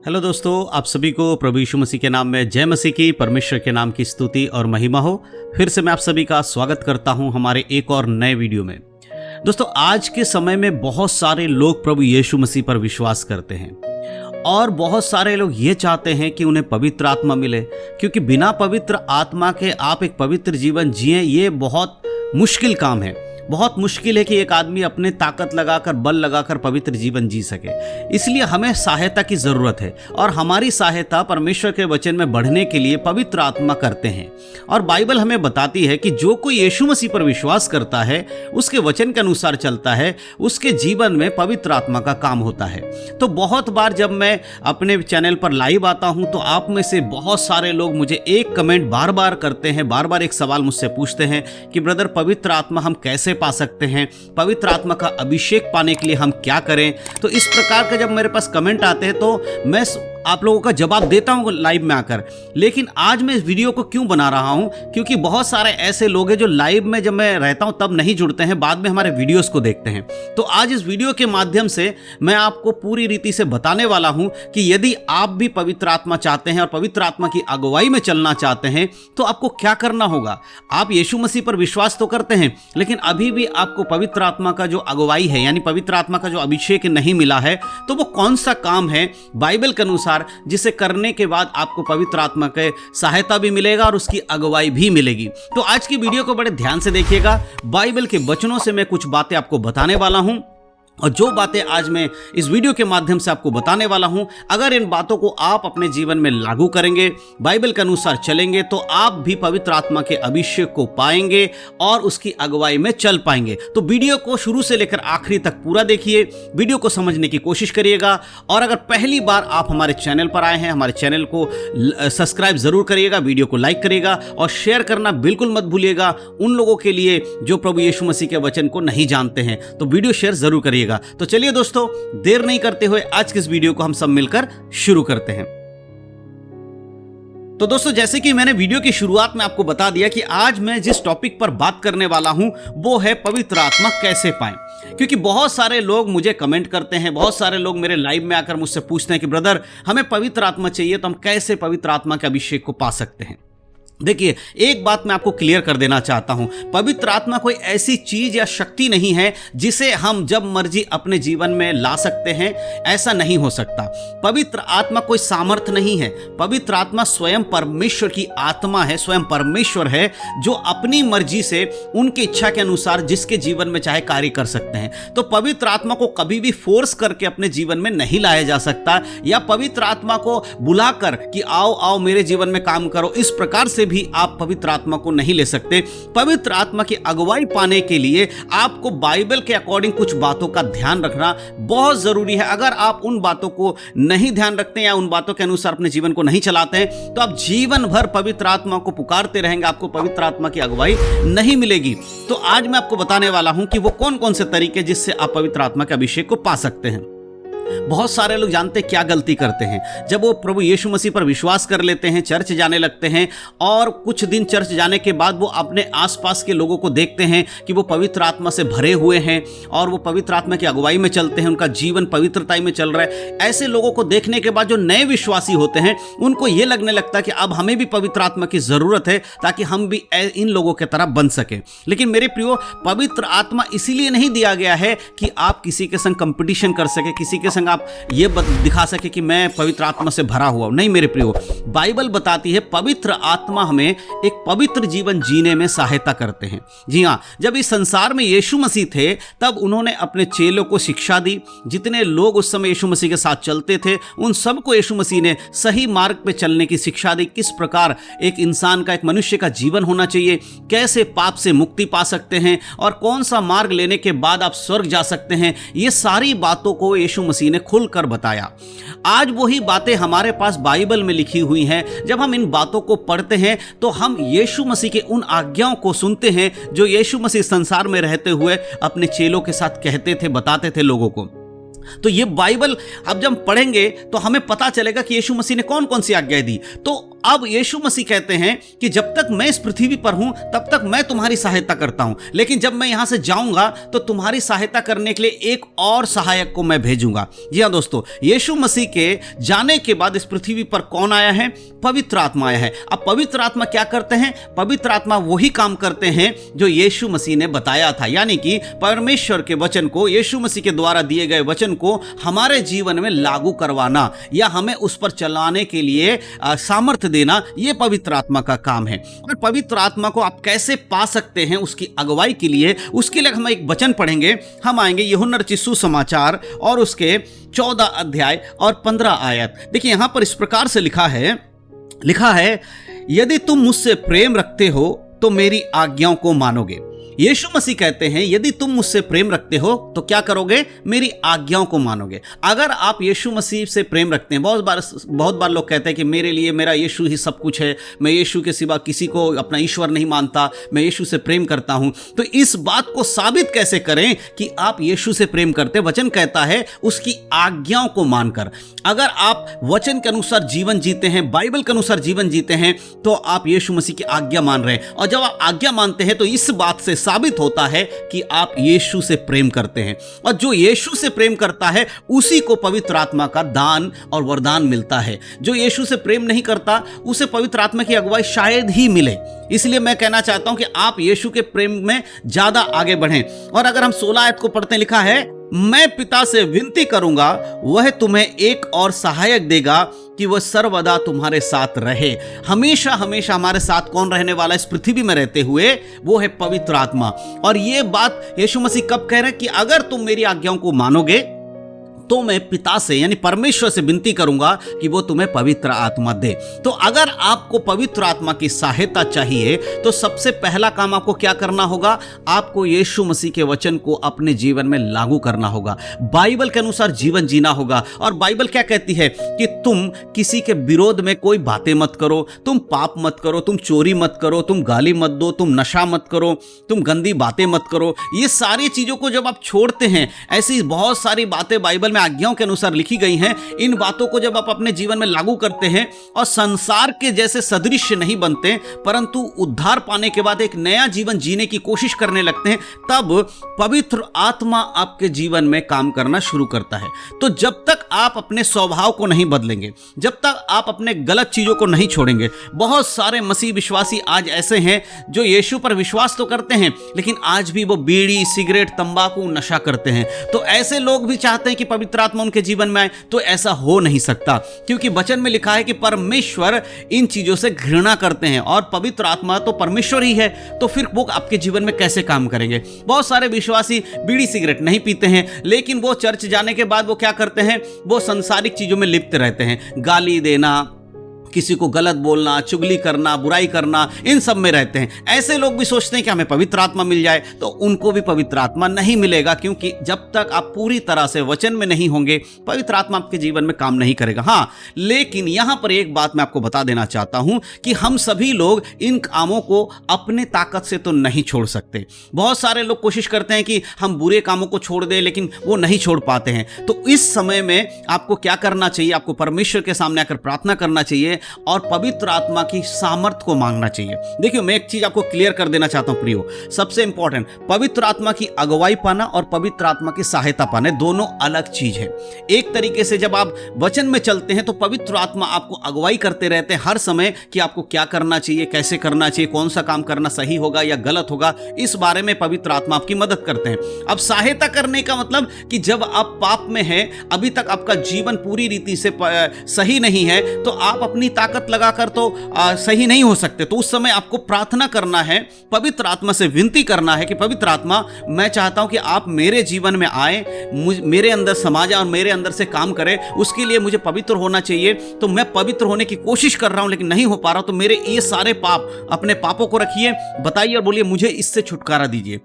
Hello दोस्तों, आप सभी को प्रभु यीशु मसीह के नाम में जय मसीह की, परमेश्वर के नाम की स्तुति और महिमा हो। फिर से मैं आप सभी का स्वागत करता हूं हमारे एक और नए वीडियो में। दोस्तों, आज के समय में बहुत सारे लोग प्रभु यीशु मसीह पर विश्वास करते हैं और बहुत सारे लोग ये चाहते हैं कि उन्हें पवित्र आत्मा मिले, क्योंकि बिना पवित्र आत्मा के आप एक पवित्र जीवन जिएं ये बहुत मुश्किल काम है। बहुत मुश्किल है कि एक आदमी अपने ताकत लगाकर, बल लगाकर पवित्र जीवन जी सके। इसलिए हमें सहायता की ज़रूरत है और हमारी सहायता परमेश्वर के वचन में बढ़ने के लिए पवित्र आत्मा करते हैं। और बाइबल हमें बताती है कि जो कोई यीशु मसीह पर विश्वास करता है, उसके वचन के अनुसार चलता है, उसके जीवन में पवित्र आत्मा का काम होता है। तो बहुत बार जब मैं अपने चैनल पर लाइव आता हूं तो आप में से बहुत सारे लोग मुझे एक कमेंट बार बार करते हैं, बार बार एक सवाल मुझसे पूछते हैं कि ब्रदर, पवित्र आत्मा हम कैसे पा सकते हैं, पवित्र आत्मा का अभिषेक पाने के लिए हम क्या करें। तो इस प्रकार के जब मेरे पास कमेंट आते हैं तो मैं आप लोगों का जवाब देता हूं लाइव में आकर। लेकिन आज मैं इस वीडियो को क्यों बना रहा हूं, क्योंकि बहुत सारे ऐसे लोग हैं जो लाइव में जब मैं रहता हूं तब नहीं जुड़ते हैं, बाद में हमारे वीडियोस को देखते हैं। तो आज इस वीडियो के माध्यम से मैं आपको पूरी रीति से बताने वाला हूं कि यदि आप भी पवित्र आत्मा चाहते हैं और पवित्र आत्मा की अगुवाई में चलना चाहते हैं तो आपको क्या करना होगा। आप यीशु मसीह पर विश्वास तो करते हैं, लेकिन अभी भी आपको पवित्र आत्मा का जो अगुवाई है, यानी पवित्र आत्मा का जो अभिषेक नहीं मिला है, तो वो कौन सा काम है बाइबल के अनुसार जिसे करने के बाद आपको पवित्र आत्मा के सहायता भी मिलेगा और उसकी अगुवाई भी मिलेगी। तो आज की वीडियो को बड़े ध्यान से देखिएगा। बाइबल के वचनों से मैं कुछ बातें आपको बताने वाला हूं और जो बातें आज मैं इस वीडियो के माध्यम से आपको बताने वाला हूं, अगर इन बातों को आप अपने जीवन में लागू करेंगे, बाइबल के अनुसार चलेंगे, तो आप भी पवित्र आत्मा के अभिषेक को पाएंगे और उसकी अगुवाई में चल पाएंगे। तो वीडियो को शुरू से लेकर आखिरी तक पूरा देखिए, वीडियो को समझने की कोशिश करिएगा। और अगर पहली बार आप हमारे चैनल पर आए हैं, हमारे चैनल को सब्सक्राइब जरूर करिएगा, वीडियो को लाइक करिएगा और शेयर करना बिल्कुल मत भूलिएगा उन लोगों के लिए जो प्रभु यीशु मसीह के वचन को नहीं जानते हैं। तो वीडियो शेयर जरूर करिएगा। तो चलिए दोस्तों, देर नहीं करते हुए आज की इस वीडियो को हम सब मिलकर शुरू करते हैं। तो दोस्तों, जैसे कि मैंने वीडियो की शुरुआत में आपको बता दिया कि आज मैं जिस टॉपिक पर बात करने वाला हूं वो है पवित्र आत्मा कैसे पाएं। क्योंकि बहुत सारे लोग मुझे कमेंट करते हैं, बहुत सारे लोग मेरे लाइव में आकर मुझसे पूछते हैं कि ब्रदर, हमें पवित्र आत्मा चाहिए, तो हम कैसे पवित्र आत्मा के अभिषेक को पा सकते हैं। देखिए, एक बात मैं आपको क्लियर कर देना चाहता हूं, पवित्र आत्मा कोई ऐसी चीज या शक्ति नहीं है जिसे हम जब मर्जी अपने जीवन में ला सकते हैं, ऐसा नहीं हो सकता। पवित्र आत्मा कोई सामर्थ नहीं है। पवित्र आत्मा स्वयं परमेश्वर की आत्मा है, स्वयं परमेश्वर है जो अपनी मर्जी से उनकी इच्छा के अनुसार जिसके जीवन में चाहे कार्य कर सकते हैं। तो पवित्र आत्मा को कभी भी फोर्स करके अपने जीवन में नहीं लाया जा सकता, या पवित्र आत्मा को बुलाकर कि आओ आओ मेरे जीवन में काम करो, इस प्रकार से भी आप पवित्र आत्मा को नहीं ले सकते। पवित्र आत्मा की अगुवाई पाने के लिए आपको बाइबल के अकॉर्डिंग कुछ बातों का ध्यान रखना बहुत जरूरी है। अगर आप उन बातों को नहीं ध्यान रखते या उन बातों के अनुसार अपने जीवन को नहीं चलाते हैं तो आप जीवन भर पवित्र आत्मा को पुकारते रहेंगे, आपको पवित्र आत्मा की अगुवाई नहीं मिलेगी। तो आज मैं आपको बताने वाला हूं कि वो कौन कौन से तरीके जिससे आप पवित्र आत्मा के अभिषेक को पा सकते हैं। बहुत सारे लोग जानते क्या गलती करते हैं, जब वो प्रभु यीशु मसीह पर विश्वास कर लेते हैं, चर्च जाने लगते हैं और कुछ दिन चर्च जाने के बाद वो अपने आसपास के लोगों को देखते हैं कि वो पवित्र आत्मा से भरे हुए हैं और वो पवित्र आत्मा की अगुवाई में चलते हैं, उनका जीवन पवित्रता में चल रहा है। ऐसे लोगों को देखने के बाद जो नए विश्वासी होते हैं उनको ये लगने लगता है कि अब हमें भी पवित्र आत्मा की जरूरत है ताकि हम भी इन लोगों की तरह बन सके। लेकिन मेरे प्रियो, पवित्र आत्मा इसीलिए नहीं दिया गया है कि आप किसी के संग कंपटीशन कर सके, किसी के संग आप ये दिखा सके कि मैं पवित्र आत्मा से भरा हुआ हूं। नहीं मेरे प्रियो, बाइबल बताती है पवित्र आत्मा हमें एक पवित्र जीवन जीने में सहायता करते हैं। जी हां, जब इस संसार में यीशु मसीह थे तब उन्होंने अपने चेलों को शिक्षा दी। जितने लोग उस समय यीशु मसीह के साथ चलते थे उन सबको यीशु मसीह ने सही मार्ग पे चलने की शिक्षा दी। किस प्रकार एक इंसान का, एक मनुष्य का जीवन होना चाहिए, कैसे पाप से मुक्ति पा सकते हैं और कौन सा मार्ग लेने के बाद आप स्वर्ग जा सकते हैं, ये सारी बातों को यीशु मसीह ने खुलकर बताया। आज वही बातें हमारे पास बाइबल में लिखी हुई हैं। जब हम इन बातों को पढ़ते हैं तो हम यीशु मसीह के उन आज्ञाओं को सुनते हैं जो यीशु मसीह संसार में रहते हुए अपने चेलों के साथ कहते थे, बताते थे लोगों को। तो ये बाइबल अब जब पढ़ेंगे तो हमें पता चलेगा कि यीशु मसीह ने कौन कौन सी आज्ञाएं दी। तो अब यीशु मसीह कहते हैं कि जब तक मैं इस पृथ्वी पर हूं तब तक मैं तुम्हारी सहायता करता हूं, लेकिन जब मैं यहां से जाऊंगा तो तुम्हारी सहायता करने के लिए एक और सहायक को मैं भेजूंगा। जी हां दोस्तों, यीशु मसीह के जाने के बाद इस पृथ्वी पर कौन आया है? पवित्र आत्मा आया है। अब पवित्र आत्मा क्या करते हैं? पवित्र आत्मा वही काम करते हैं जो यीशु मसीह ने बताया था, यानी कि परमेश्वर के वचन को, यीशु मसीह के द्वारा दिए गए वचन को हमारे जीवन में लागू करवाना या हमें उस पर चलाने के लिए सामर्थ्य देना, यह पवित्र आत्मा का काम है। और पवित्र आत्मा को आप कैसे पा सकते हैं उसकी अगुवाई के लिए, उसके लिए हम एक वचन पढ़ेंगे। हम आएंगे यूहन्ना रचित सुसमाचार और उसके 14 अध्याय और 15 आयत। देखिए यहां पर इस प्रकार से लिखा है, यदि तुम मुझसे प्रेम रखते हो तो मेरी आज्ञाओं को मानोगे। यीशु मसीह कहते हैं यदि तुम मुझसे प्रेम रखते हो तो क्या करोगे? मेरी आज्ञाओं को मानोगे। अगर आप यीशु मसीह से प्रेम रखते हैं, बहुत बार लोग कहते हैं कि मेरे लिए मेरा यीशु ही सब कुछ है, मैं यीशु के सिवा किसी को अपना ईश्वर नहीं मानता, मैं यीशु से प्रेम करता हूं। तो इस बात को साबित कैसे करें कि आप यीशु से प्रेम करते? वचन कहता है उसकी आज्ञाओं को मानकर। अगर आप वचन के अनुसार जीवन जीते हैं, बाइबल के अनुसार जीवन जीते हैं, तो आप यीशु मसीह की आज्ञा मान रहे हैं। और जब आप आज्ञा मानते हैं तो इस बात से साबित होता है कि आप यीशु से प्रेम करते हैं। और जो यीशु से प्रेम करता है उसी को पवित्र आत्मा का दान और वरदान मिलता है। जो यीशु से प्रेम नहीं करता उसे पवित्र आत्मा की अगुवाई शायद ही मिले। इसलिए मैं कहना चाहता हूं कि आप यीशु के प्रेम में ज्यादा आगे बढ़ें। और अगर हम 16 आयत को पढ़ते, लिखा है, मैं पिता से विनती करूंगा, वह तुम्हें एक और सहायक देगा कि वह सर्वदा तुम्हारे साथ रहे। हमेशा हमेशा हमारे साथ कौन रहने वाला इस पृथ्वी में रहते हुए? वो है पवित्र आत्मा। और ये बात यीशु मसीह कब कह रहे हैं? कि अगर तुम मेरी आज्ञाओं को मानोगे तो मैं पिता से यानी परमेश्वर से विनती करूंगा कि वो तुम्हें पवित्र आत्मा दे। तो अगर आपको पवित्र आत्मा की सहायता चाहिए तो सबसे पहला काम आपको क्या करना होगा? आपको यीशु मसीह के वचन को अपने जीवन में लागू करना होगा, बाइबल के अनुसार जीवन जीना होगा। और बाइबल क्या कहती है? कि तुम किसी के विरोध में कोई बातें मत करो, तुम पाप मत करो, तुम चोरी मत करो, तुम गाली मत दो, तुम नशा मत करो, तुम गंदी बातें मत करो। ये सारी चीजों को जब आप छोड़ते हैं, ऐसी बहुत सारी बातें बाइबल आज्ञाओं के अनुसार लिखी गई हैं, इन बातों को जब आप अपने जीवन में लागू करते हैं और संसार के जैसे सदृश नहीं बनते परंतु उद्धार पाने के बाद एक नया जीवन जीने की कोशिश करने लगते हैं, तब पवित्र आत्मा आपके जीवन में काम करना शुरू करता है। तो जब तक आप अपने स्वभाव को नहीं बदलेंगे, जब तक आप अपने गलत चीजों को नहीं छोड़ेंगे, बहुत सारे मसीह विश्वासी आज ऐसे हैं जो यीशु पर विश्वास तो करते हैं लेकिन आज भी वो बीड़ी, सिगरेट, तंबाकू, नशा करते हैं। तो ऐसे लोग भी चाहते हैं कि पवित्र आत्मा उनके जीवन में आए, तो ऐसा हो नहीं सकता, क्योंकि वचन में लिखा है कि परमेश्वर इन चीजों से घृणा करते हैं और पवित्र आत्मा तो परमेश्वर ही है। तो फिर वो आपके जीवन में कैसे काम करेंगे? बहुत सारे विश्वासी बीड़ी सिगरेट नहीं पीते हैं लेकिन वो चर्च जाने के बाद वो क्या करते हैं? वो सांसारिक चीजों में लिप्त रहते हैं, गाली देना, किसी को गलत बोलना, चुगली करना, बुराई करना, इन सब में रहते हैं। ऐसे लोग भी सोचते हैं कि हमें पवित्र आत्मा मिल जाए, तो उनको भी पवित्र आत्मा नहीं मिलेगा, क्योंकि जब तक आप पूरी तरह से वचन में नहीं होंगे पवित्र आत्मा आपके जीवन में काम नहीं करेगा। हाँ, लेकिन यहां पर एक बात मैं आपको बता देना चाहता हूं कि हम सभी लोग इन कामों को अपने ताकत से तो नहीं छोड़ सकते। बहुत सारे लोग कोशिश करते हैं कि हम बुरे कामों को छोड़ दें लेकिन वो नहीं छोड़ पाते हैं। तो इस समय में आपको क्या करना चाहिए? आपको परमेश्वर के सामने आकर प्रार्थना करना चाहिए और पवित्र आत्मा की सामर्थ को मांगना चाहिए। देखिए, मैं एक चीज आपको क्लियर कर देना चाहता हूं प्रियो, सबसे इंपॉर्टेंट, पवित्र आत्मा की अगुवाई पाना और पवित्र आत्मा की सहायता पाना दोनों अलग चीज है। एक तरीके से जब आप वचन में चलते हैं तो पवित्र आत्मा आपको अगुवाई करते रहते हैं हर समय कि आपको क्या करना चाहिए, कैसे करना चाहिए, कौन सा काम करना सही होगा या गलत होगा, इस बारे में पवित्र आत्मा आपकी मदद करते हैं। अब सहायता करने का मतलब कि जब आप पाप में हैं, अभी तक आपका जीवन पूरी रीति से सही नहीं है, तो आप अपनी ताकत लगाकर तो सही नहीं हो सकते। तो उस समय आपको प्रार्थना करना है, पवित्र आत्मा से विनती करना है कि पवित्र आत्मा, मैं चाहता हूं कि आप मेरे जीवन में आए, मेरे अंदर समा जाए और मेरे अंदर से काम करें। उसके लिए मुझे पवित्र होना चाहिए। तो मैं पवित्र होने की कोशिश कर रहा हूं लेकिन नहीं हो पा रहा हूं। तो मेरे ये सारे पाप, अपने पापों को रखिए, बताइए और बोलिए मुझे इससे छुटकारा दीजिए।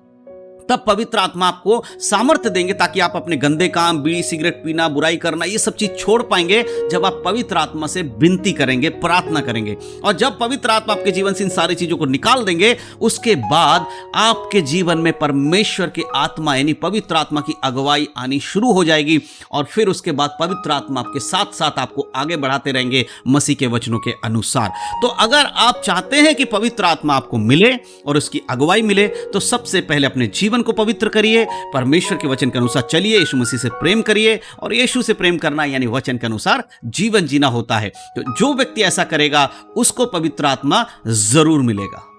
तब पवित्र आत्मा आपको सामर्थ्य देंगे ताकि आप अपने गंदे काम, बीड़ी सिगरेट पीना, बुराई करना, ये सब चीज छोड़ पाएंगे जब आप पवित्र आत्मा से विनती करेंगे, प्रार्थना करेंगे। और जब पवित्र आत्मा आपके जीवन से इन सारी चीजों को निकाल देंगे, उसके बाद आपके जीवन में परमेश्वर की आत्मा यानी पवित्र आत्मा की अगुवाई आनी शुरू हो जाएगी। और फिर उसके बाद पवित्र आत्मा आपके साथ साथ आपको आगे बढ़ाते रहेंगे मसीह के वचनों के अनुसार। तो अगर आप चाहते हैं कि पवित्र आत्मा आपको मिले और उसकी अगुवाई मिले, तो सबसे पहले अपने जीवन को पवित्र करिए, परमेश्वर के वचन के अनुसार चलिए, यीशु मसीह से प्रेम करिए। और यीशु से प्रेम करना यानी वचन के अनुसार जीवन जीना होता है। तो जो व्यक्ति ऐसा करेगा उसको पवित्र आत्मा जरूर मिलेगा।